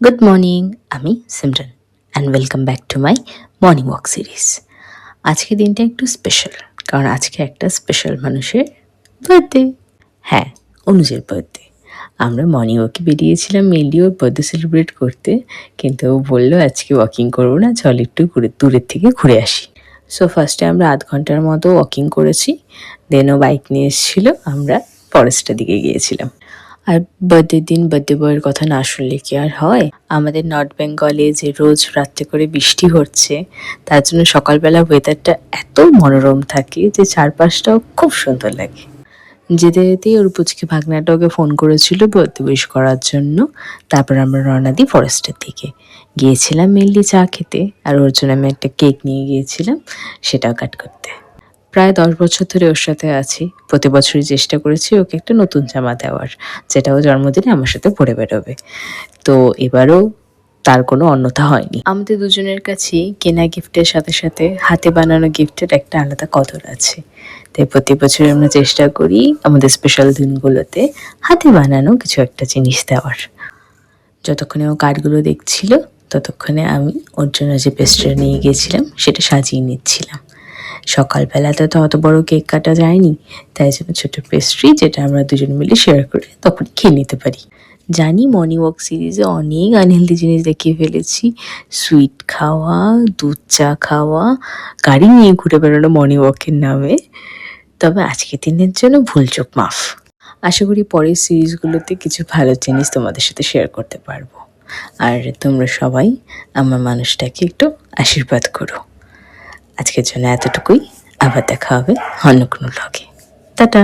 Good morning, আমি Simran and welcome back to my morning walk series. আজকের দিনটা একটু স্পেশাল, কারণ আজকে একটা স্পেশাল মানুষের বার্থডে। হ্যাঁ, অনুজের বার্থডে। আমরা মর্নিং ওয়াকে বেরিয়েছিলাম মেনলি ওর বার্থডে সেলিব্রেট করতে, কিন্তু ও বললো আজকে ওয়াকিং করবো না, চল একটু দূরের থেকে ঘুরে আসি। সো ফার্স্টে আমরা আধ ঘন্টার মতো ওয়াকিং করেছি, দেন ও বাইক নিয়ে এসেছিলো, আমরা ফরেস্টের দিকে গিয়েছিলাম। আর বার্থডের দিন বার্থডে বয়ের কথা না শুনলে কি আর হয়? আমাদের নর্থ বেঙ্গলে যে রোজ রাত্রে করে বৃষ্টি হচ্ছে, তার জন্য সকালবেলা ওয়েদারটা এত মনোরম থাকে যে চারপাশটাও খুব সুন্দর লাগে। যেতে যেতেই ওর পুচকে ভাগনাটা ওকে ফোন করেছিল বার্থডে উইশ করার জন্য। তারপর আমরা রওনা দিই ফরেস্টের দিকে। গিয়েছিলাম মেনলি চা খেতে, আর ওর জন্য আমি একটা কেক নিয়ে গিয়েছিলাম, সেটাও কাট করতে। প্রায় ১০ বছর ধরে ওর সাথে আছি। প্রতি বছরই চেষ্টা করেছি ওকে একটা নতুন জামা দেওয়ার, যেটা ও জন্মদিনে আমার সাথে পরে বেরোবে। তো এবারও তার কোনো অন্যথা হয়নি। আমাদের দুজনের কাছেই কেনা গিফটের সাথে সাথে হাতে বানানো গিফটের একটা আলাদা কদর আছে। তাই প্রতি বছর আমরা চেষ্টা করি আমাদের স্পেশাল দিনগুলোতে হাতে বানানো কিছু একটা জিনিস দেওয়ার। যতক্ষণে ও কার্ডগুলো দেখছিল, ততক্ষণে আমি ওর জন্য যে পেস্ট্রি নিয়ে গিয়েছিলাম সেটা সাজিয়ে নিচ্ছিলাম। সকালবেলাতে তো অত বড় কেক কাটা যায়নি, তাই জন্য ছোটো পেস্ট্রি, যেটা আমরা দুজন মিলে শেয়ার করে তখন খেয়ে নিতে পারি। জানি মর্নিং ওয়াক সিরিজে অনেক আনহেলদি জিনিস দেখিয়ে ফেলেছি, সুইট খাওয়া, দুধ চা খাওয়া, গাড়ি নিয়ে ঘুরে বেড়ানো মর্নিং ওয়াকের নামে। তবে আজকের দিনের জন্য ভুলচুক মাফ। আশা করি পরের সিরিজগুলোতে কিছু ভালো জিনিস তোমাদের সাথে শেয়ার করতে পারবো। আর তোমরা সবাই আমার মানুষটাকে একটু আশীর্বাদ করো। আজকের জন্য এতটুকুই, আবার দেখা হবে অন্য কোনো ব্লগে। টাটা।